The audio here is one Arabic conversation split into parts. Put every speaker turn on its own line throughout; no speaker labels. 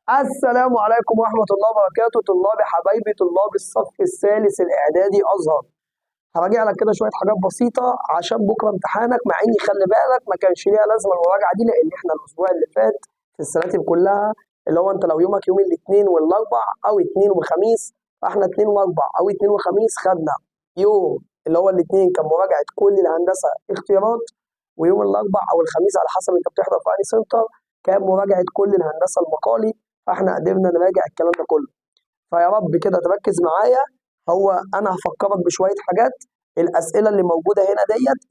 السلام عليكم ورحمة الله وبركاته. طلاب حبايبي، طلاب الصف الثالث الإعدادي أزهر. هراجع لك كده شوية حاجات بسيطة عشان بكرة امتحانك، مع إني خلي بالك ما كانش ليها لازمة المراجعة دي، لأن إحنا الأسبوع اللي فات في السناتر كلها اللي هو أنت لو يومك يوم الاثنين والأربع أو اثنين وخميس، فإحنا اثنين وأربع أو اثنين وخميس خدنا يوم اللي هو الاثنين كان مراجعة كل الهندسة اختيارات، ويوم الأربع أو الخميس على حسب أنت بتحضر في أي سنتر كان مراجعة كل الهندسة المقالي. فاحنا قدرنا نراجع الكلام ده كله، فيا رب كده تركز معايا. هو انا هفكرك بشويه حاجات. الاسئله اللي موجوده هنا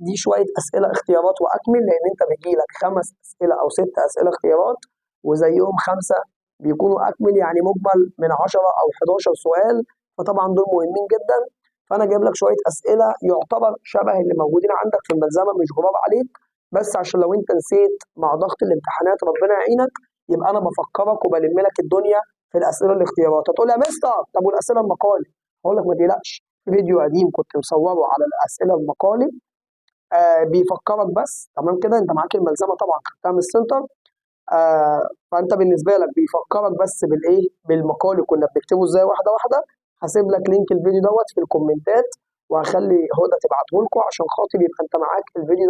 دي شويه اسئله اختيارات واكمل، لان انت بيجيلك 5 اسئله او 6 اسئله اختيارات وزيهم 5 بيكونوا اكمل، يعني مجمل من 10 او 11 سؤال، فطبعا دول مهمين جدا. فانا جايب لك شويه اسئله يعتبر شبه اللي موجودين عندك في الملزمه، مش غراب عليك، بس عشان لو انت نسيت مع ضغط الامتحانات ربنا يعينك، يبقى انا بفكرك وبلم لك الدنيا في الاسئله الاختيارات. هتقول يا مستر طب والاسئله المقالي؟ هقول لك ما تقلقش، في فيديو قديم كنت مصوره على الاسئله المقالي، بيفكرك بس. تمام كده، انت معاك الملزمه طبعا خدتها من السنتر، فانت بالنسبه لك بيفكرك بس بالايه، بالمقالي كنا بنكتبه ازاي واحده واحده. هسيب لك لينك الفيديو في الكومنتات، وهخلي هدى تبعته لكم عشان خاطر يبقى انت معاك الفيديو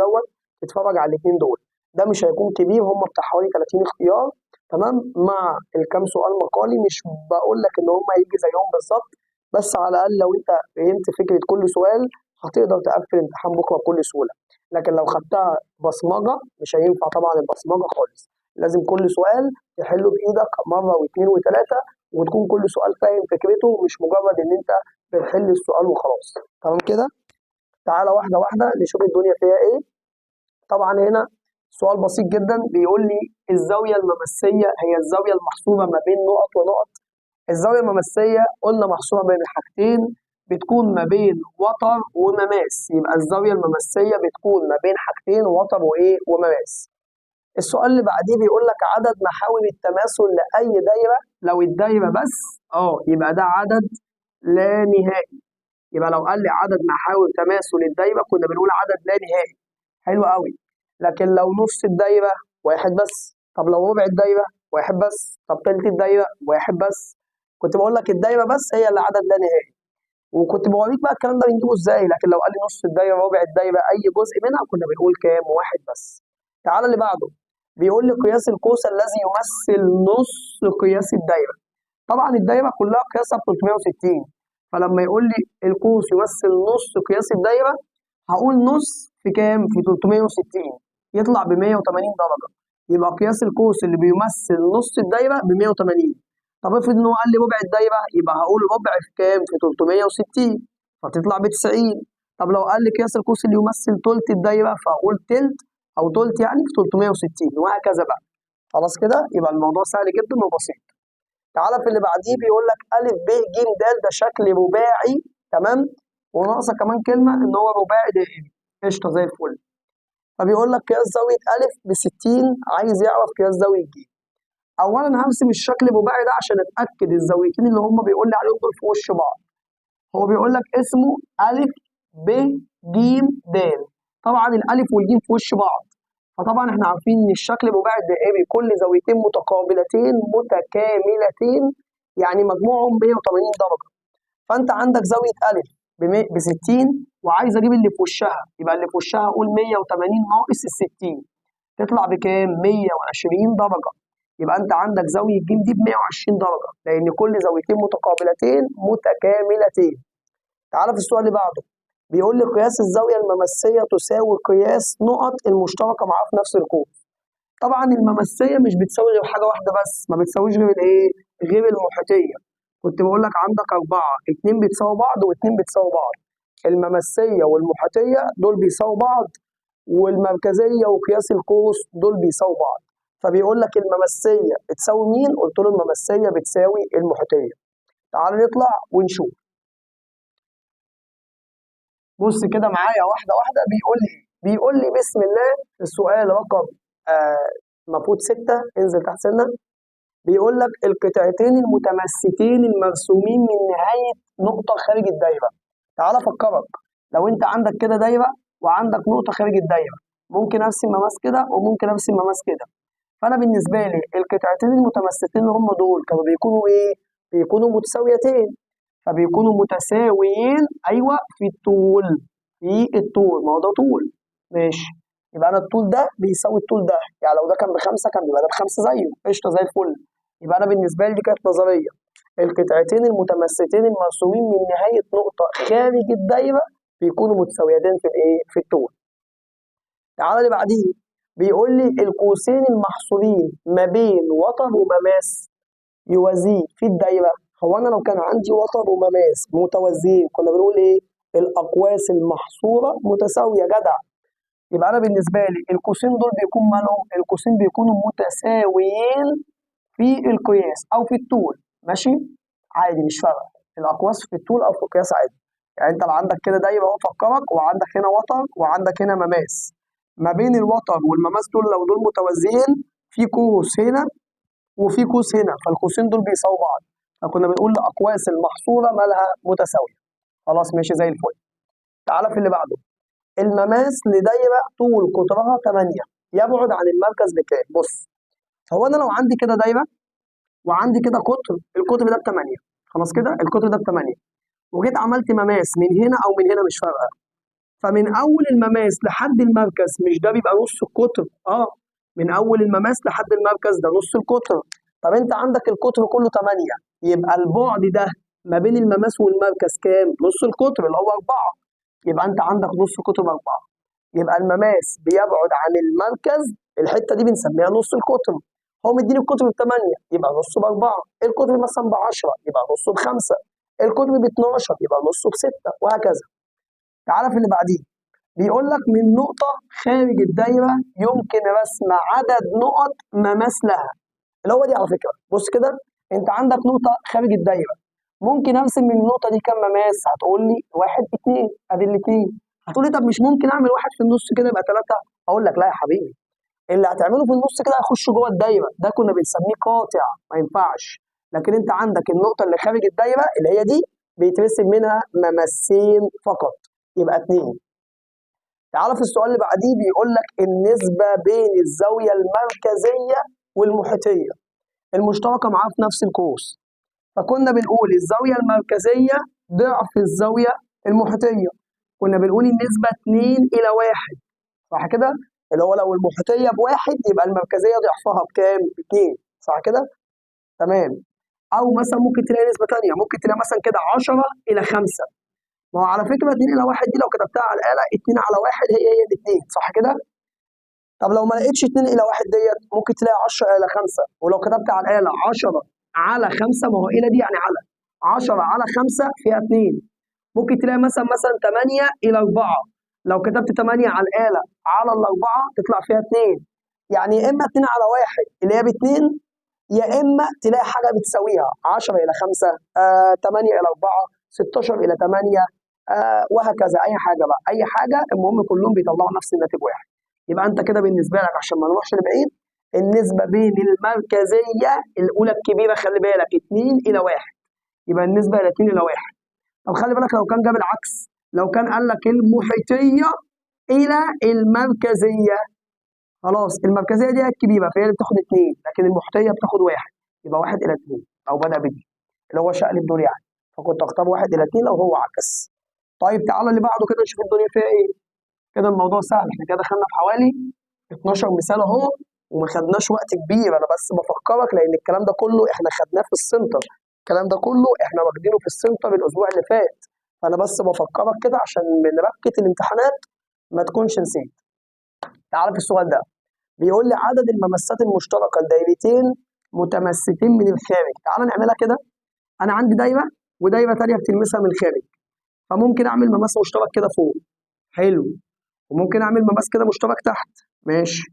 تتفرج على الاثنين دول. ده مش هيكون كبير، هم بتاع حوالي 30 اختيار، تمام، مع الكام سؤال مقالي. مش بقول لك ان هم هيجي زيهم بالظبط، بس على الاقل لو انت فهمت فكره كل سؤال هتقدر تقفل امتحان بكره بكل سهوله. لكن لو خدتها بصمجه مش هينفع طبعا البصمجه خالص، لازم كل سؤال تحله بايدك مره واثنين وثلاثه، وتكون كل سؤال فاهم فكرته، مش مجرد ان انت بتحل السؤال وخلاص. تمام كده، تعالى واحده واحده نشوف الدنيا فيها ايه. طبعا هنا سؤال بسيط جدا، بيقول لي الزاويه الممسيه هي الزاويه المحسوبه ما بين نقط ونقط. الزاويه الممسيه قلنا محسوبه بين حاجتين، بتكون ما بين وتر ومماس، يبقى الزاويه الممسيه بتكون ما بين حاجتين، وتر وايه ومماس. السؤال اللي بعديه بيقول لك عدد محاور التماثل لأي دايرة. لو الدايرة بس يبقى ده عدد لا نهائي. يبقى لو قال لي عدد محاور تماثل الدايرة كنا بنقول عدد لا نهائي. حلو قوي. لكن لو نص الدايرة واحد بس، طب لو ربع الدايرة واحد بس، طب تلت الدايرة واحد بس. كنت بقول لك الدايرة بس هي اللي عدد لا نهائي، وكنت بوريك بقى الكلام ده بنجيبه ازاي. لكن لو قال لي نص الدايرة ربع الدايرة أي جزء منها كنا بنقول كام؟ واحد بس. تعال اللي بعده، بيقول لي قياس القوس الذي يمثل نص قياس الدايره. طبعا الدايره كلها قياسها ب 360، فلما يقول لي القوس يمثل نص قياس الدايره هقول نص في كام؟ في 360، يطلع ب 180 درجه. يبقى قياس القوس اللي بيمثل نص الدايره ب 180. طب افرض انه قال لي ربع الدايره، يبقى هقول ربع في كام؟ في 360، فتطلع ب 90. طب لو قال لي قياس القوس اللي يمثل تلت الدايره، فهقول تلت او تلت يعني في 360، وهكذا بقى. خلاص كده يبقى الموضوع سهل جدا وبسيط. تعالى في اللي بعديه، بيقول لك ا ب ج د، ده شكل رباعي، تمام، وناقصه كمان كلمه ان هو رباعي دائري. قشطه زي الفل. فبيقول لك قياس زاويه ا ب 60، عايز يعرف قياس زاويه ج. اولا هرسم الشكل الرباعي ده عشان اتاكد الزاويتين اللي هم بيقول لي عليهم دول في وش بعض. هو بيقول لك اسمه ا ب ج د. طبعا الالف والجيم في وش بعض، فطبعا احنا عارفين ان الشكل الرباعي الدائري كل زاويتين متقابلتين متكاملتين يعني مجموعهم 180 درجه. فانت عندك زاويه ا ب 60 وعايز اجيب اللي في وشها، يبقى اللي في وشها اقول 180 ناقص ال 60، تطلع بكام؟ 120 درجه. يبقى انت عندك زاويه ج دي ب 120 درجه، لان كل زاويتين متقابلتين متكاملتين. تعال في السؤال اللي بعده، بيقول لي قياس الزاويه الممسيه تساوي قياس نقط المشتركه معاه في نفس القوس. طبعا الممسيه مش بتساوي غير حاجه واحده بس، ما بتساويش غير الايه؟ غير المحيطيه. كنت بقول لك عندك 4، 2 بتساوي بعض و2 بتساوي بعض. الممسيه والمحيطيه دول بيساوي بعض، والمركزيه وقياس القوس دول بيساوي بعض. فبيقول لك الممسيه بتساوي مين؟ قلت له الممسيه بتساوي المحيطيه. تعال نطلع ونشوف. بص كده معايا واحده واحده، بيقول لي بسم الله. السؤال رقم المفروض 6، انزل تحت سنه. بيقول لك القطعتين المتماستين المرسومين من نهايه نقطه خارج الدايره. تعال افكرك، لو انت عندك كده دايره وعندك نقطه خارج الدايره، ممكن ارسم مماس كده وممكن ارسم مماس كده. فانا بالنسبه لي القطعتين المتماثلتين اللي هم دول كانوا بيكونوا ايه؟ بيكونوا متساويتين، فبيكونوا متساويين ايوه في الطول. في الطول، ما هو ده طول. ماشي. يبقى انا الطول ده بيساوي الطول ده، يعني لو ده كان ب5 كان بيبقى ده ب5 زيه، قشطه زي الفل. يبقى انا بالنسبه لي دي كانت نظريه. القطعتين المتماثلتين المرسومين من نهايه نقطه خارج الدايره بيكونوا متساويتين في الايه؟ في الطول. تعالى اللي بعديه، بيقول لي القوسين المحصورين ما بين وتر ومماس يوازيه في الدايره. هو انا لو كان عندي وتر ومماس متوازيين كنا بنقول ايه؟ الاقواس المحصوره متساويه، جدع. يبقى انا بالنسبه لي القوسين دول بيكون مالهم؟ القوسين بيكونوا متساويين في القياس او في الطول. ماشي، عادي مش فارقه الاقواس في الطول او في القياس عادي. يعني انت لو عندك كده دايره اهو فكرك، وعندك هنا وتر وعندك هنا مماس، ما بين الوتر والمماس دول لو دول متوازيين في قوس هنا وفي قوس هنا، فالقوسين دول بيساووا بعض، فكنا بنقول الاقواس المحصوره مالها متساويه. خلاص ماشي زي الفل. تعالى في اللي بعده، المماس لدايره طول قطرها 8 يبعد عن المركز بكام؟ بص، هو انا لو عندي كده دايره وعندي كده قطر، القطر ده ب8، خلاص كده القطر ده ب8، وجيت عملت مماس من هنا او من هنا مش فارقه، فمن اول المماس لحد المركز مش ده بيبقى نص القطر؟ من اول المماس لحد المركز ده نص القطر. طب انت عندك القطر كله 8، يبقى البعد ده ما بين المماس والمركز كام؟ نص القطر اللي هو 4. يبقى انت عندك نص قطر 4، يبقى المماس بيبعد عن المركز، الحته دي بنسميها نص القطر. هو مديني القطر ب8 يبقى نصه ب4، القطر مثلا ب10 يبقى نصه ب5، القطر ب12 يبقى نصه ب6، وهكذا. تعالى في اللي بعديه، بيقول لك من نقطة خارج الدايرة يمكن رسم عدد نقط مماس لها. اللي هو دي على فكرة، بص كده، انت عندك نقطة خارج الدايرة، ممكن ارسم من النقطة دي كام مماس؟ هتقول لي 1 2، ادي الاثنين. هتقول لي طب مش ممكن اعمل واحد في النص كده يبقى 3؟ اقول لك لا يا حبيبي، اللي هتعمله في النص كده هيخش جوه الدايرة، ده كنا بنسميه قاطع، ما ينفعش. لكن انت عندك النقطة اللي خارج الدايرة اللي هي دي بيترسم منها مماسين فقط، يبقى 2. تعال في السؤال اللي بعديه، بيقول لك النسبة بين الزاوية المركزية والمحيطية المشتركة معاه في نفس القوس. فكنا بنقول الزاوية المركزية ضعف الزاوية المحيطية، كنا بنقول النسبة 2 إلى 1، صح كده؟ اللي هو لو المحيطية ب1 يبقى المركزية ضعفها بكام؟ ب2، صح كده؟ تمام. أو مثلا ممكن تلاقي نسبة تانية، ممكن تلاقي مثلا كده 10 إلى 5. ما هو على فكرة 2 إلى 1 دي لو كتبتها على الآلة 2 على 1 هي الاثنين، صح كده؟ طب لو ما لقيتش 2 إلى 1 ديت ممكن تلاقي 10 إلى 5، ولو كتبت على الآلة 10 على 5، ما هو إلى دي يعني على 10 على 5 فيها 2، ممكن تلاقي مثلا 8 إلى 4، لو كتبت 8 على الآلة على الأربعة تطلع فيها 2. يعني يا إما 2 على 1 اللي هي ب2، يا إما تلاقي حاجة بتساويها 10 إلى 5، 8 إلى 4، 16 إلى 8، وهكذا. أي حاجة بقى، أي حاجة، المهم كلهم بيطلعوا نفس الناتج واحد. يبقى أنت كده بالنسبة لك عشان ما نروحش لبعيد، النسبة بين المركزية الأولى الكبيرة خلي بالك 2 إلى 1، يبقى النسبة إلى 2 إلى 1. طب خلي بالك لو كان جاب العكس، لو كان قال لك المحيطية إلى المركزية، خلاص المركزية دي الكبيرة فهي اللي بتاخد 2، لكن المحيطية بتاخد 1، يبقى 1 إلى 2، أو بدأ بدي اللي هو شقلب دول يعني، فكنت أختار 1 إلى 2 لو هو عكس. طيب تعالى اللي بعده كده نشوف الدنيا فيها إيه. كده الموضوع سهل، احنا كده دخلنا في حوالي 12 مثال اهو، وما خدناش وقت كبير. انا بس بفكرك لان الكلام ده كله احنا خدناه في السنتر، الكلام ده كله احنا واخدينه في السنتر الاسبوع اللي فات، فانا بس بفكرك كده عشان من ربكة الامتحانات ما تكونش نسيت. تعال في السؤال ده، بيقول لي عدد الممسات المشتركه لدايرتين متمستين من الخارج. تعال نعملها كده، انا عندي دايره ودايره ثانيه بتلمسها من الخارج، فممكن اعمل ممس مشترك كده فوق، حلو، وممكن اعمل مماس كده مشترك تحت، ماشي،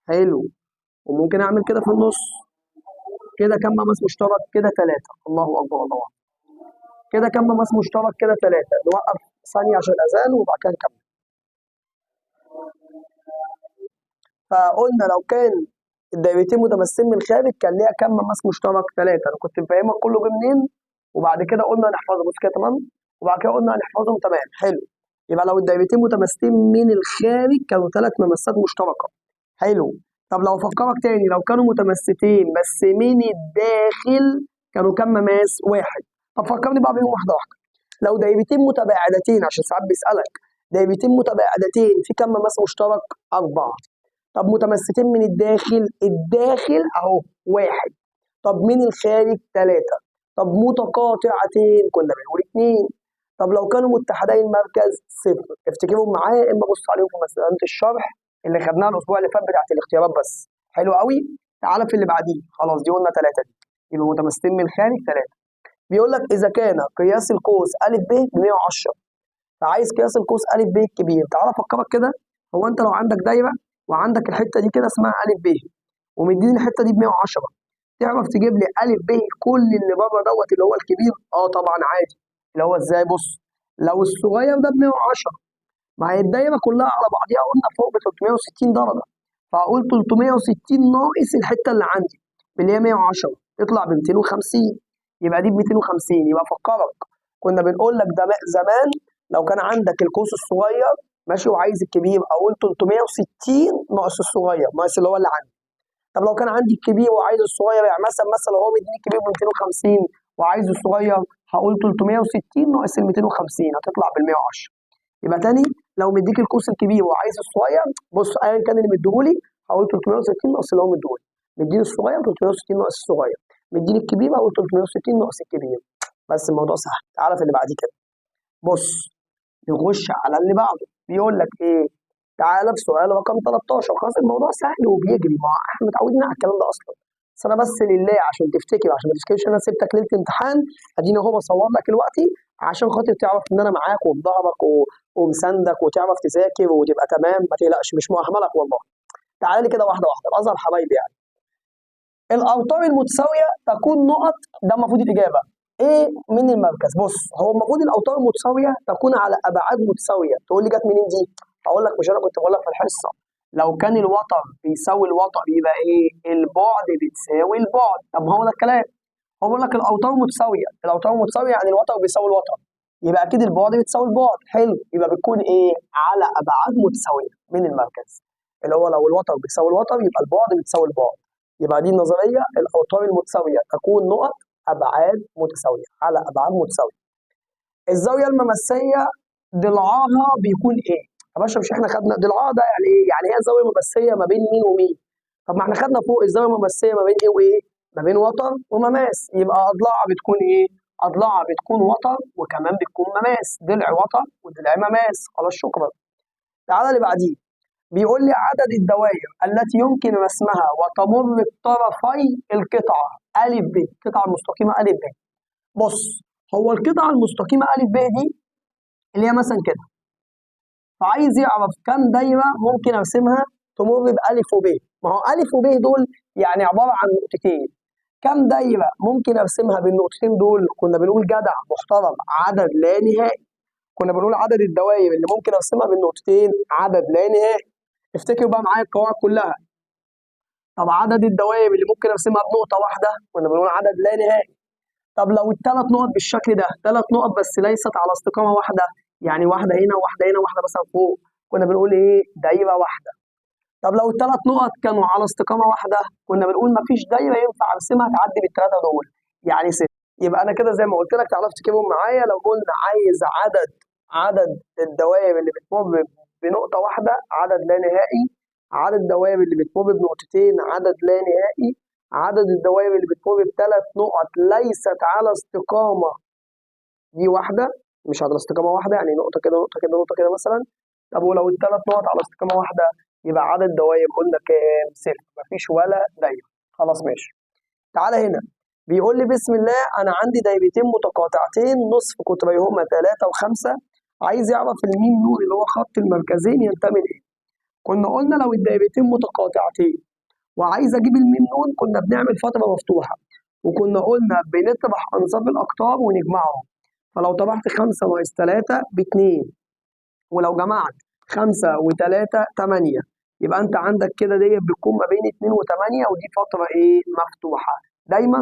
حلو، وممكن اعمل كده في النص. كده كم مماس مشترك؟ كده 3. الله اكبر، الله اكبر. كده كم مماس مشترك؟ كده 3. نوقف ثانيه عشان الاذان وبعد كده نكمل. فقلنا لو كان الدايرتين متمثلين من الخارج كان ليها كم مماس مشترك؟ 3. انا كنت مفهمك كله جه منين، وبعد كده قلنا هنحفظهم، بص كده تمام، وبعد كده قلنا هنحفظهم تمام، حلو. يبقى لو الدايرتين متمثلين من الخارج كانوا 3 ممسات مشتركه، حلو. طب لو افكرك تاني، لو كانوا متماستين بس من الداخل كانوا كام مماس؟ واحد. طب فكرني بقى بيهم واحده واحده. لو دايرتين متباعدتين، عشان ساعات بيسالك دايرتين متباعدتين في كام مماس مشترك؟ اربعه. طب متماستين من الداخل، الداخل اهو واحد. طب من الخارج ثلاثه. طب متقاطعتين كنا بنقول اثنين. طب لو كانوا متحدي المركز صفر. افتكرهم معايا، اما بص عليهم في مساله الشرح اللي خدناها الاسبوع اللي فات بتاعت الاختيارات بس. حلو قوي. تعالى في اللي بعديه، خلاص دي قلنا ثلاثه دي، يبقى متماستين من الخارج ثلاثه. بيقول لك اذا كان قياس القوس ا ب ب 110، فعايز قياس القوس ا ب الكبير. تعالى افكرك كده، هو انت لو عندك دايره وعندك الحته دي كده اسمها ا ب، ومديني الحته دي ب 110، تعرف تجيب لي ا ب كل اللي بره دوت اللي هو الكبير؟ اه طبعا عادي. اللي هو ازاي؟ بص، لو الصغير ده ب 110، ما هي الدايره كلها على بعضيها قلنا فوق ب 360 درجه، فهقول 360 ناقص الحته اللي عندي اللي هي 110 تطلع ب 250، يبقى دي ب 250. يبقى افكرك كنا بنقول لك ده زمان لو كان عندك القوس الصغير ماشي وعايز الكبير، اقول 360 ناقص الصغير ناقص اللي هو اللي عندي. طب لو كان عندي الكبير وعايز الصغير، يعني مثلا هو مديني الكبير ب 250 وعايز الصغير، هقول 360 ناقص ال 250 هتطلع بال 110. يبقى تاني، لو مديك القوس الكبير وعايز الصغير، بص ايا كان اللي مديهولي هقول 360 ناقص اللي هو مديهولي. مديني الصغير 360 ناقص الصغير، مديني الكبير هقول 360 ناقص الكبير. بس الموضوع سهل. تعالى في اللي بعديه كده. بص، نخش على اللي بعده. بيقول لك ايه؟ تعالى في سؤال رقم 13. خلاص الموضوع سهل وبيجري، ما احنا متعودين على الكلام ده اصلا. بس انا بس لله عشان تفتكر، عشان ما تفتكرش انا سبتك ليله امتحان، اديني اهو بصور لك دلوقتي عشان خاطر تعرف ان انا معاك وفي ظهرك ومساندك وتعرف تذاكر وتبقى تمام، ما تقلقش مش مهملك والله. تعالى لي كده واحده واحده بأظهر حبايبي يعني. الاوتار المتساويه تكون نقط، ده المفروض الاجابه ايه من المركز. بص، هو المفروض الاوتار المتساويه تكون على ابعاد متساويه. تقول لي جت منين دي؟ هقول لك، مش انا كنت بقول لك في الحصه لو كان الوتر بيساوي الوتر يبقى ايه؟ البعد بتساوي البعد. طب ما هو ده الكلام. هو بيقول لك الاوتار متساويه، الاوتار متساويه يعني الوتر بيساوي الوتر، يبقى اكيد البعد بتساوي البعد. حلو، يبقى بتكون ايه؟ على ابعاد متساويه من المركز. اللي هو لو الوتر بيساوي الوتر يبقى البعد بتساوي البعد. يبقى دي النظريه، الاوتار المتساويه تكون نقط ابعاد متساويه على ابعاد متساويه. الزاويه الممسيه ضلعها بيكون ايه؟ يا باشا مش احنا خدنا ضلعها ده يعني ايه؟ يعني هي الزاويه الممسيه ما بين مين ومين؟ طب ما احنا خدنا فوق الزاويه الممسيه ما بين ايه وايه؟ ما بين وتر ومماس. يبقى اضلاعها بتكون ايه؟ اضلاعها بتكون وتر وكمان بتكون مماس، ضلع وتر وضلع مماس. خلاص شكرا. تعالى اللي بعديه. بيقول لي عدد الدوائر التي يمكن رسمها وتمر بطرفي القطعه ا ب، القطعه المستقيمه ا ب. بص، هو القطعه المستقيمه ا ب دي اللي هي مثلا كده، فعايز يعرف كم دايره ممكن ارسمها تمر بألف وب. ما هو ألف وب دول يعني عباره عن نقطتين، كم دايره ممكن ارسمها بالنقطتين دول؟ كنا بنقول جدع محترم عدد لا نهائي. كنا بنقول عدد الدوائر اللي ممكن ارسمها بالنقطتين عدد لا نهائي. افتكر بقى معايا القواعد كلها. طب عدد الدوائر اللي ممكن ارسمها بنقطه واحده كنا بنقول عدد لا نهائي. طب لو الثلاث نقط بالشكل ده، ثلاث نقط بس ليست على استقامه واحده، يعني واحده هنا وواحده هنا وواحده مثلا فوق، كنا بنقول ايه؟ دايره واحده. طب لو الثلاث نقط كانوا على استقامه واحده، كنا بنقول ما فيش دايره ينفع ارسمها تعدي بالثلاثه دول، يعني ست. يبقى انا كده زي ما قلت لك تعرف تجيبهم معايا. لو قلنا عايز عدد الدوائر اللي بتمر بنقطه واحده عدد لا نهائي، عدد الدوائر اللي بتمر بنقطتين عدد لا نهائي، عدد الدوائر اللي بتمر بثلاث نقط ليست على استقامه دي واحده، مش على استقامه واحده يعني نقطه كده نقطه كده نقطه كده مثلا. طب ولو الثلاث نقط على استقامه واحده يبقى عدد دوائر قلنا كام؟ صفر، مفيش ولا دايره. خلاص ماشي. تعالى هنا. بيقول لي بسم الله انا عندي دايرتين متقاطعتين نصف قطريهما 3 و5، عايز يعرف الميم نون اللي هو خط المركزين ينتمي لايه. كنا قلنا لو الدايرتين متقاطعتين وعايز اجيب الميم نون كنا بنعمل فتره مفتوحه، وكنا قلنا بنطرح انصاف الاقطار ونجمعهم. فلو طرحت 5 ناقص 3 ب2، ولو جمعت 5 و3 8، يبقى انت عندك كده ديت بتكون ما بين 2 و8، ودي فتره ايه؟ مفتوحه. دايما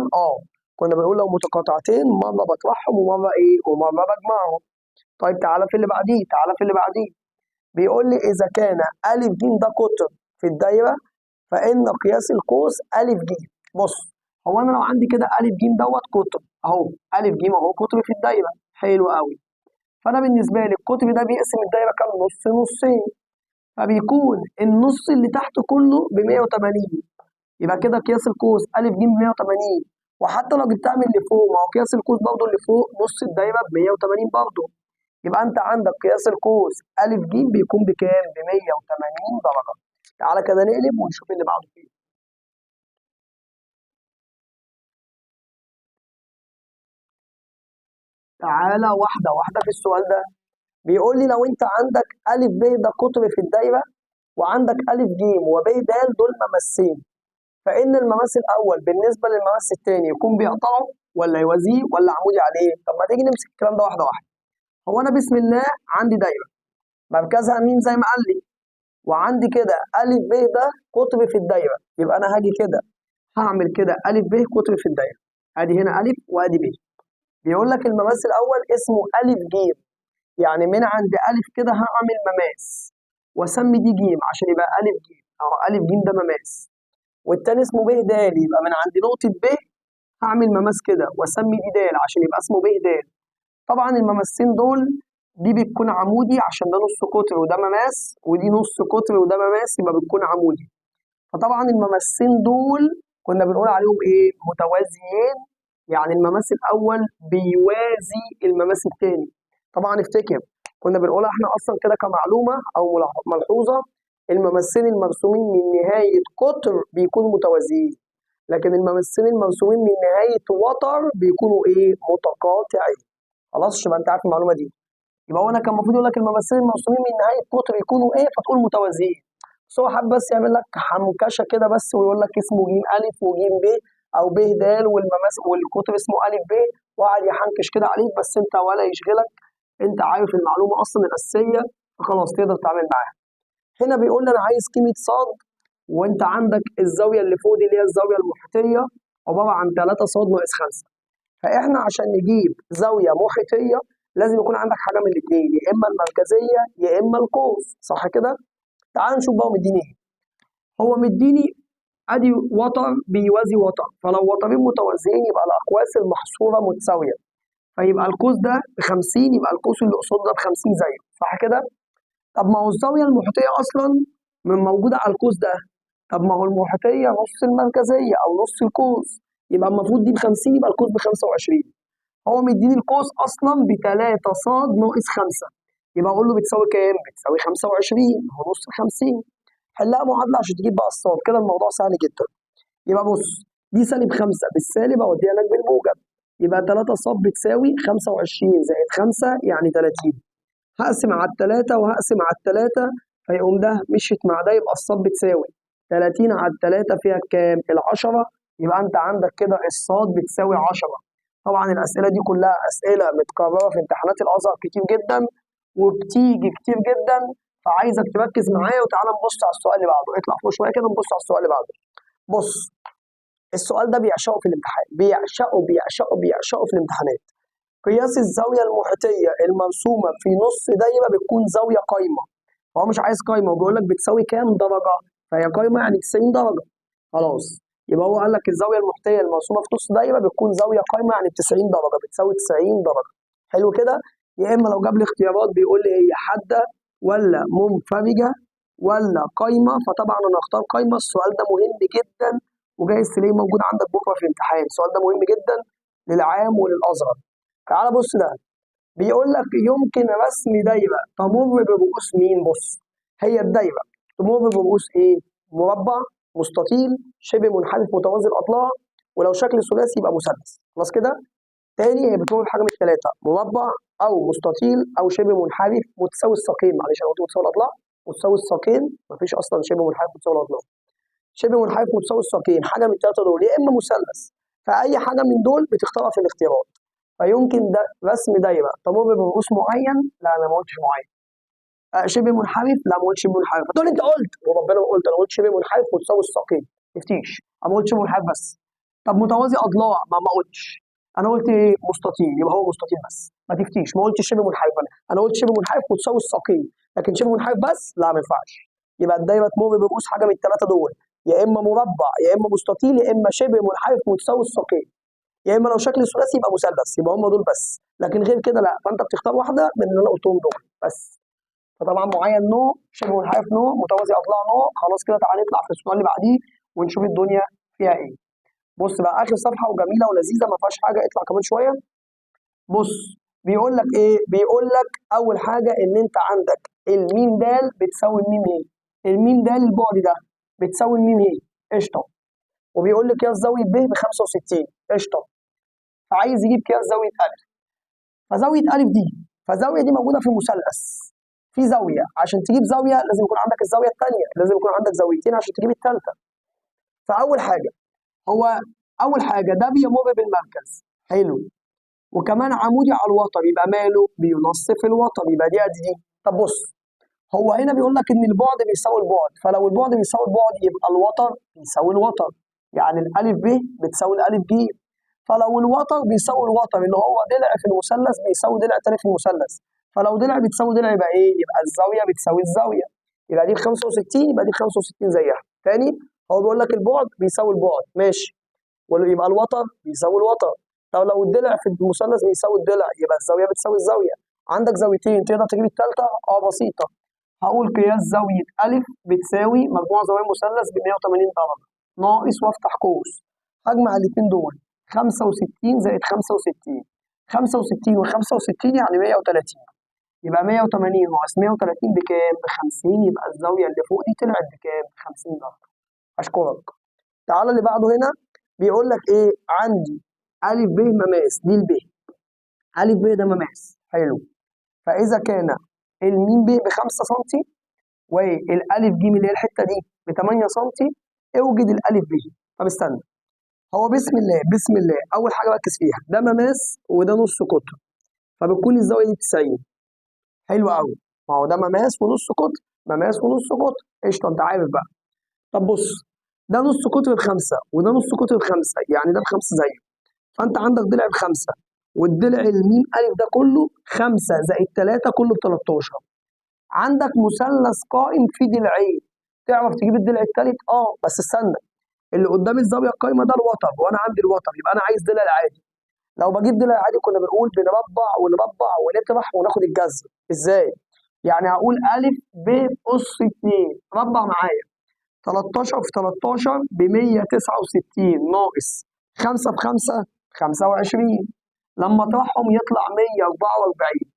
كنا بنقول لو متقاطعتين مره بطرحهم ومره ايه؟ ومره بجمعهم. طيب تعالى في اللي بعديه، تعالى في اللي بعديه. بيقول لي اذا كان ا ج ده قطر في الدايره، فإن قياس القوس أ ج. بص، هو أنا لو عندي كده أ ج دوت قطر أهو، أ ج أهو قطر في الدايرة، حلو قوي. فأنا بالنسبة لي القطر ده بيقسم الدايرة كام نص؟ نصين، فبيكون النص اللي تحت كله ب 180. يبقى كده قياس القوس أ ج ب 180. وحتى لو جبتها من اللي فوق، ما هو قياس القوس برضه اللي فوق نص الدايرة ب 180 برضه. يبقى أنت عندك قياس القوس أ ج بيكون بكام؟ ب 180 درجة. تعالى كده نقلب ونشوف اللي بعده فيه. تعالى واحدة واحدة في السؤال ده. بيقول لي لو أنت عندك أ ب ده قطر في الدايرة، وعندك أ ج وب د دول ممسين، فإن المماس الأول بالنسبة للمماس الثاني يكون بيقطعه ولا يوازيه ولا عمودي عليه؟ طب ما تيجي نمسك الكلام ده واحدة واحدة. هو أنا بسم الله عندي دايرة مركزها ميم زي ما قال لي، وعندي كده أ ب ده قطر في الدايرة، يبقى أنا هاجي كده هعمل كده أ ب قطر في الدايرة. أدي هنا أ وأدي ب. بيقول لك المماس الأول اسمه أ ج، يعني من عند أ كده هعمل مماس وأسمي دي ج عشان يبقى أ ج، أهو أ ج ده مماس. والتاني اسمه ب د، يبقى من عند نقطة ب هعمل مماس كده وأسمي دي د عشان يبقى اسمه ب د. طبعا المماسين دول دي بتكون عمودي عشان ده نص قطر وده مماس، ودي نص قطر وده مماس، يبقى بتكون عمودي. فطبعا المماسين دول كنا بنقول عليهم ايه؟ متوازيين، يعني المماس الاول بيوازي المماس الثاني. طبعا افتكر كنا بنقولها احنا اصلا كده كمعلومه او ملحوظه، المماسين المرسومين من نهايه قطر بيكونوا متوازيين، لكن المماسين المرسومين من نهايه وتر بيكونوا ايه؟ متقاطعين. خلاص، يبقى انت عارف المعلومه دي. يبقى هو انا كان المفروض يقول لك الممثلين المرسومين من نهايه قطر يكونوا ايه؟ فتقول متوازيين. بس هو حابب بس يعمل لك حنكشه كده بس، ويقول لك اسمه ج ا وج ب او ب د والقطر اسمه ا ب، وقعد يحنكش كده عليك، بس انت ولا يشغلك، انت عارف المعلومه اصلا الاساسيه، فخلاص تقدر تتعامل معاها. هنا بيقول لي انا عايز قيمه ص، وانت عندك الزاويه اللي فوق دي اللي هي الزاويه المحيطيه عباره عن 3 ص ناقص 5. فاحنا عشان نجيب زاويه محيطيه لازم يكون عندك حاجه من الاثنين، يا اما المركزيه يا اما القوس، صح كده؟ تعال نشوف بقى مديني ايه. هو مديني ادي وتر بيوازي وتر، فلو وترين متوازيين يبقى الاقواس المحصوره متساويه، فيبقى القوس ده ب 50، يبقى القوس اللي قصاد ده ب 50 زيه، صح كده؟ طب ما هو الزاويه المحيطيه اصلا من موجوده على القوس ده، طب ما هو المحيطيه نص المركزيه او نص القوس، يبقى المفروض دي ب 50 يبقى القوس ب 25. هو مديني القوس اصلا ب 3 ص ناقص 5، يبقى اقول له بتساوي كام؟ بتساوي 25، هو نص 50. حلها معادله عشان تجيب بقى الصاد، كده الموضوع سهل جدا. يبقى بص، دي سالب 5 بالسالب اوديها لك بالموجب، يبقى 3 ص بتساوي 25 زائد 5 يعني 30. هقسم على الثلاثة وهقسم على الثلاثة، فيقوم ده مشيت مع ده، يبقى الصاد بتساوي 30 على الثلاثة فيها كام؟ ال10، يبقى انت عندك كده الصاد بتساوي 10. طبعا الاسئله دي كلها اسئله متكرره في امتحانات الازهر كتير جدا وبتيجي كتير جدا، فعايزك تركز معايا. وتعالى نبص على السؤال اللي بعده، اطلع فوق شويه كده نبص على السؤال اللي بعده. بص، السؤال ده بيعشقه في الامتحان، بيعشقه في الامتحانات. قياس الزاويه المحيطيه المرسومه في نص دايره بتكون زاويه قايمه. هو مش عايز قايمه، وبيقول لك بتساوي كام درجه، فهي قايمه يعني 90 درجه. خلاص، يبقى هو قال لك الزاويه المحيطيه المرسومه في نص دايره بتكون زاويه قايمه يعني ب 90 درجه، بتساوي 90 درجه. حلو كده؟ يا اما لو جاب لي اختيارات بيقول لي هي حاده ولا منفرجه ولا قايمه، فطبعا انا اختار قايمه. السؤال ده مهم جدا وجايز تلاقيه موجود عندك بكره في الامتحان، السؤال ده مهم جدا للعام وللازهر. تعال بص ده، بيقول لك يمكن رسم دايره تمر برؤوس مين؟ بص، هي الدايره تمر برؤوس ايه؟ مربع، مستطيل، شبه منحرف متوازي الاضلاع، ولو شكل ثلاثي يبقى مثلث. خلاص كده؟ تاني، هي بتمر بحاجه من الثلاثه، مربع او مستطيل او شبه منحرف متساوي الساقين. معلش انا قلت متساوي الاضلاع، متساوي الساقين، مفيش اصلا شبه منحرف متساوي الاضلاع. شبه منحرف متساوي الساقين حاجه من الثلاثه دول، يا اما مثلث، فاي حاجه من دول بتختارها في الاختيارات. فيمكن ده رسم دايره تمر برؤوس معين، لا انا ما قلتش معين. شبه منحرف، لا ما قلتش شبه منحرف. هتقول انت قلت، وربنا ما قلت، انا قلت شبه منحرف متساوي الساقين، تفتيش، انا ما قلتش شبه منحرف بس. طب متوازي اضلاع، ما قلتش، انا قلت ايه؟ مستطيل، يبقى هو مستطيل بس، ما تفتيش، ما قلتش شبه منحرف. انا قلت شبه منحرف متساوي الساقين، لكن شبه منحرف بس لا ما ينفعش. يبقى الدايره تمر برؤوس حاجه من الثلاثه دول، يا اما مربع يا اما مستطيل يا اما شبه منحرف متساوي الساقين، يا اما لو شكل ثلاثي يبقى مثلث، يبقى هم دول بس، لكن غير كده لا، فانت بتختار واحده من اللي انا قلتهم دول بس. فطبعا معين نو، شبه منحرف نو، متوازي اضلاع نو. خلاص كده تعالى نطلع في السؤال اللي بعديه ونشوف الدنيا فيها ايه. بص بقى اخر صفحه وجميله ولذيذه ما فيهاش حاجه، اطلع كمان شويه. بص بيقول لك ايه؟ بيقول لك اول حاجه ان انت عندك الميم د بتساوي الميم ه. الميم د البعد ده بتساوي الميم ه، قشطه. وبيقول لك قياس زاويه ب ب 65، قشطه. فعايز يجيب قياس زاويه ا، فزاويه ا دي، فالزاويه دي موجوده في مثلث، في زاويه، عشان تجيب زاويه لازم يكون عندك الزاويه الثانيه، لازم يكون عندك زاويتين عشان تجيب الثالثه. فاول حاجه هو اول حاجه ده بيمر بالمركز، حلو، وكمان عمودي على الوتر، يبقى ماله بينصف الوتر، يبقى دي قد دي. طب بص، هو هنا بيقول لك ان البعد بيساوي البعد، فلو البعد بيساوي البعد يبقى الوتر بيساوي الوتر، يعني الالف ب بتساوي الالف ب. فلو الوتر بيساوي الوتر اللي هو ضلع في المثلث بيساوي ضلع تاني في المثلث، فلو ضلع بتساوي ضلع يبقى ايه؟ يبقى الزاويه بتساوي الزاويه، يبقى دي ب 65 يبقى دي ب 65 زيها. تاني هو بيقول لك البعد بيساوي البعد، ماشي، يبقى الوتر بيساوي الوتر. طب لو الضلع في المثلث بيساوي الضلع يبقى الزاويه بتساوي الزاويه. عندك زاويتين، تقدر تجيب الثالثه؟ بسيطه. هقول قياس زاويه ا بتساوي مجموع زوايا المثلث ب 180 درجه ناقص، وافتح قوس، هجمع الاثنين دول 65 زائد 65، 65 و65 يعني 130، يبقى 180 ناقص 130 بكام؟ ب 50، يبقى الزاويه اللي فوق دي طلعت بكام؟ ب 50 درجه. اشكرك. تعالى اللي بعده هنا، بيقول لك ايه؟ عندي ا ب مماس، دي الب، ا ب ده مماس، حلو. فاذا كان الميم ب ب 5 سم والالف ج اللي هي الحته دي ب 8 سم، اوجد الالف ب. طب استنى، هو بسم الله بسم الله، اول حاجه ركز فيها، ده مماس وده نص قطر، فبتكون الزاويه دي 90. حلو قوي، ما هو ده مماس ونص قطر، مماس ونص قطر، قشطه، انت عارف بقى. طب بص، ده نص قطر بخمسه وده نص قطر بخمسه، يعني ده بخمسه زيه، فانت عندك ضلع بخمسه، والضلع الميم الف ده كله 5 زائد 3 كله ب 13. عندك مثلث قائم فيه ضلعين، تعرف تجيب الضلع الثالث؟ بس استنى، اللي قدام الزاويه القايمه ده الوتر، وانا عندي الوتر، يبقى انا عايز ضلع العادي. لو بجيب ضلع العادي كنا بنقول بنربع ونربع ونطرح وناخد الجذر. ازاي؟ يعني هقول ا ب اس 2، ربع معايا، 13 في 13 ب 169 ناقص 5 في 5 25، لما اطرحهم يطلع 144.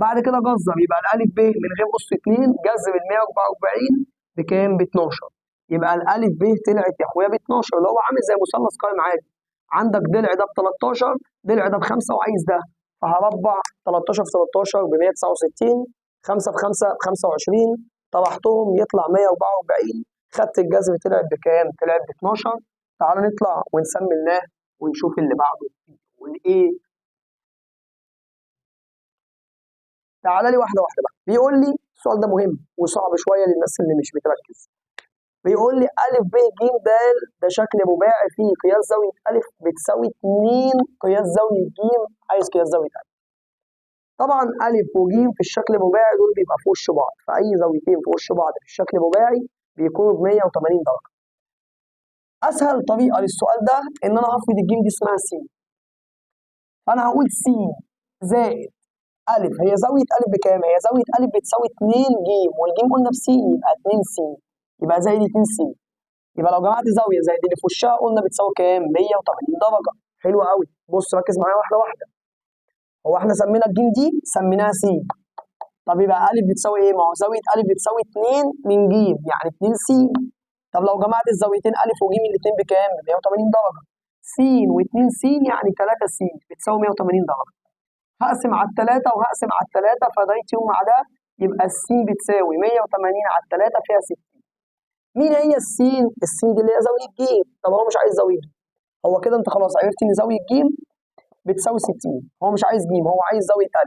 بعد كده جذر، يبقى الالف ب من غير اس 2 جذر ال 144 بكام؟ ب 12، يبقى الالف ب طلعت يا اخويا ب 12، اللي هو عامل زي مثلث قائم عادي. عندك ضلع ده ب 13، ضلع ده ب 5 وعايز ده، فهربع 13 في 13 ب 169، 5 في 5 ب 25، طرحتهم يطلع 144، خدت الجذر طلعت بكام؟ طلعت ب 12. تعال نطلع ونسمي الله ونشوف اللي بعده يقول ايه. تعالى لي واحده واحده بقى. بيقول لي السؤال ده مهم وصعب شويه للناس اللي مش بتركز. بيقول لي ا ب ج د، ده شكل رباعي فيه قياس زاويه ا بتساوي 2 قياس زاويه ج، عايز قياس زاويه ا. طبعا ا وج في الشكل الرباعي دول بيبقى في وش بعض، فاي زاويتين في وش بعض في الشكل الرباعي بيكونوا ب 180 درجه. اسهل طريقه للسؤال ده ان انا هفرض الجيم دي اسمها س، فانا هقول س زائد ا، هي زاويه ا بكام؟ هي زاويه ا بتساوي 2 ج، والجيم قلنا بس، يبقى 2 س، يبقى زائد 2 س، يبقى لو جمعت زاويه زائد اللي في وشها قلنا بتساوي كام؟ 180 درجه. حلو قوي. بص ركز معايا واحده واحده. هو احنا سمينا الجيم دي سميناها س، طب يبقى ا بتساوي ايه؟ ما هو زاويه ا بتساوي 2 من ج، يعني 2 س. طب لو جمعت الزاويتين ا وج الاثنين بكام؟ ب 180 درجه. س و2 س يعني 3 س بتساوي 180 درجه. هقسم على الثلاثه وهقسم على الثلاثه، فده يتيهم مع ده، يبقى السين بتساوي 180 على الثلاثه فيها 60. مين هي السين؟ السين دي اللي هي زاويه ج. طب هو مش عايز زاويه ج، هو كده انت خلاص عرفت ان زاويه ج بتساوي 60، هو مش عايز ج، هو عايز زاويه ا.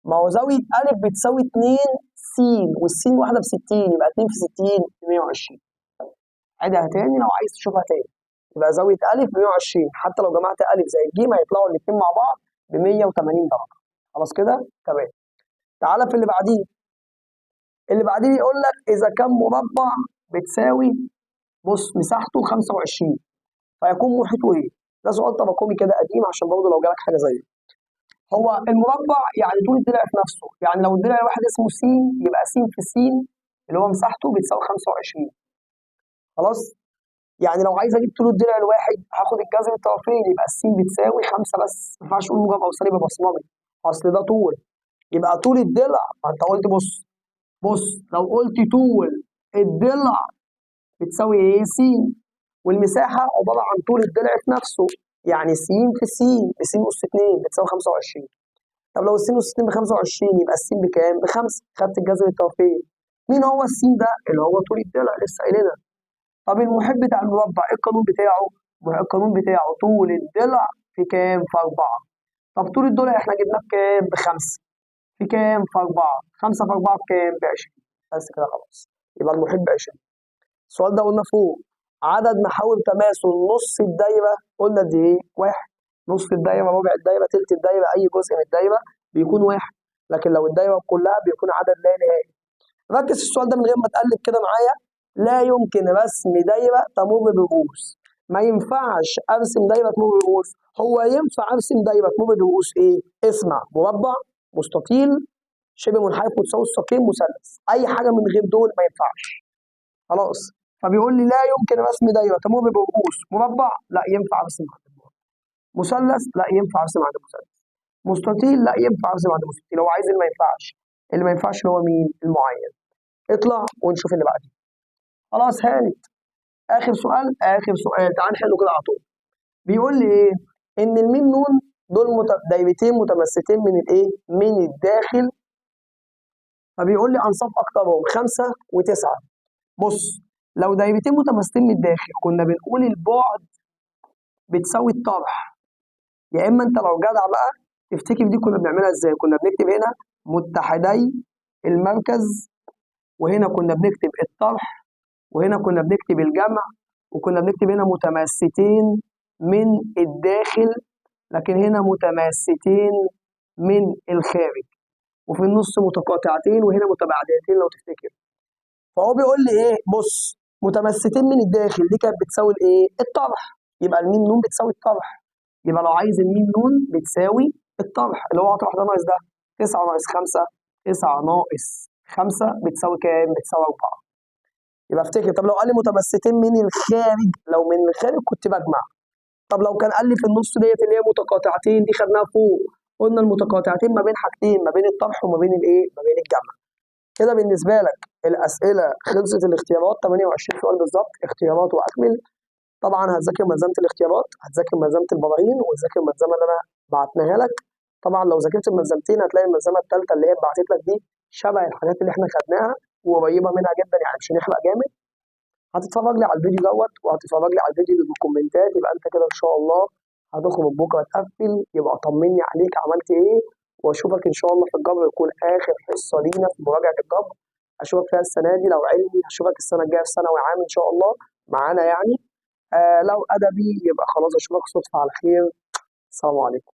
ما هو زاويه ا بتساوي 2 س، والسين واحده ب 60، يبقى 2 في 60 ب 120. عيدها تاني لو عايز تشوفها تاني، يبقى زاويه ا ب 120، حتى لو جمعت ا زائد ج هيطلعوا الاثنين مع بعض ب 180 درجه. خلاص كده تمام. تعالى في اللي بعديه. اللي بعديه يقول لك اذا كان مربع بتساوي بص مساحته 25 فيكون محيطه ايه؟ ده سؤال تراكمي كده قديم عشان برضه لو جالك حاجه زيه. هو المربع يعني طول الضلع في نفسه، يعني لو الضلع الواحد اسمه س يبقى س في س اللي هو مساحته بتساوي 25. خلاص؟ يعني لو عايز اجيب طول الضلع الواحد هاخد الجذر الطرفين يبقى الس بتساوي 5 بس، ما ينفعش اقول موجب او سالب بصمجي، اصل ده طول. يبقى طول الضلع انت قلت بص لو قلت طول الضلع بتساوي ايه؟ س، والمساحه عباره عن طول الضلع في نفسه، يعني س في س بس اس 2 بتساوي 25. طب لو السين اس 2 ب 25 يبقى السين بكام؟ ب 5، خدت الجذر الطرفين. مين هو السين ده؟ اللي هو طول الضلع لسه قايلينها. طب المحيط بتاع المربع ايه القانون بتاعه؟ القانون بتاعه طول الضلع في كام؟ في 4. طب طول الضلع احنا جبناه بكام؟ ب 5. في كام؟ في 4. 5 في 4 بكام؟ ب 20. بس كده خلاص. يبقى المحيط ب 20. السؤال ده قلنا فوق عدد محاور تماثل نص الدايره قلنا قد ايه؟ 1. نص الدايره، ربع الدايره، تلت الدايره، اي جزء من الدايره بيكون 1. لكن لو الدايره كلها بيكون عدد لا نهائي. ركز في السؤال ده من غير ما تقلب كده معايا. لا يمكن رسم دايره تمر برؤوس. ما ينفعش ارسم دايره تمر برؤوس. هو ينفع ارسم دايره تمر برؤوس ايه؟ اسمع: مربع، مستطيل، شبه منحرف متساوي الساقين، مثلث. اي حاجه من غير دول ما ينفعش. خلاص. فبيقول لي لا يمكن رسم دايره تمر برؤوس. مربع لا ينفع ارسم عند المربع. مثلث لا ينفع ارسم عند مثلث. مستطيل لا ينفع ارسم عند مستطيل. هو عايز اللي ما ينفعش. اللي ما ينفعش اللي هو مين؟ المعين. اطلع ونشوف اللي بعديه. خلاص هانت. اخر سؤال، اخر سؤال، تعال نحله كده على طول. بيقول لي ايه؟ ان الميم نون دول دايرتين متماستين من الايه؟ من الداخل. فبيقول لي انصاف اكترهم 5 و9. بص لو دايرتين متماستين من الداخل كنا بنقول البعد بتساوي الطرح. يا اما انت لو جدع بقى تفتكر دي كنا بنعملها ازاي؟ كنا بنكتب هنا متحدي المركز، وهنا كنا بنكتب الطرح، وهنا كنا بنكتب الجمع، وكنا بنكتب هنا متماستين من الداخل، لكن هنا متماستين من الخارج، وفي النص متقاطعتين وهنا متباعدتين لو تفتكر. فهو بيقول لي ايه؟ بص متماستين من الداخل دي كانت بتساوي الايه؟ الطرح. يبقى الميم نون بتساوي الطرح. يبقى لو عايز الميم نون بتساوي الطرح اللي هو هتروح ده ناقص ده. 9 ناقص 5، 9 ناقص 5 بتساوي كام؟ بتساوي 4. يبقى افتكر. طب لو قال لي متماستين من الخارج، لو من الخارج كنت بجمع. طب لو كان قال لي في النص ديت اللي هي متقاطعتين دي خدناها فوق، قلنا المتقاطعتين ما بين حاجتين، ما بين الطرح وما بين الايه؟ ما بين الجمع. كده بالنسبه لك الاسئله خلصت. الاختيارات 28 سؤال بالظبط، اختيارات واكمل. طبعا هتذاكر ملزمه الاختيارات، هتذاكر ملزمه البراهين، وتذاكر الملزمه اللي انا بعتناها لك. طبعا لو ذاكرت الملزمتين هتلاقي الملزمه الثالثه اللي هي اتبعتت لك دي شبه الحاجات اللي احنا خدناها وقريبه منها جدا، يعني مش هنحرق جامد. هتتفرج لي على الفيديو دوت وهتتفرج لي على الفيديو اللي بالكومنتات، يبقى انت كده ان شاء الله هتخرج بكره تقفل. يبقى طمني عليك عملت ايه، واشوفك ان شاء الله في الجبر. يكون اخر حصه لينا في مراجعه الجبر، اشوفك فيها السنه دي. لو علمي هشوفك السنه الجايه في ثانوي عام ان شاء الله معانا يعني. لو ادبي يبقى خلاص اشوفك صدفه على خير. السلام عليكم.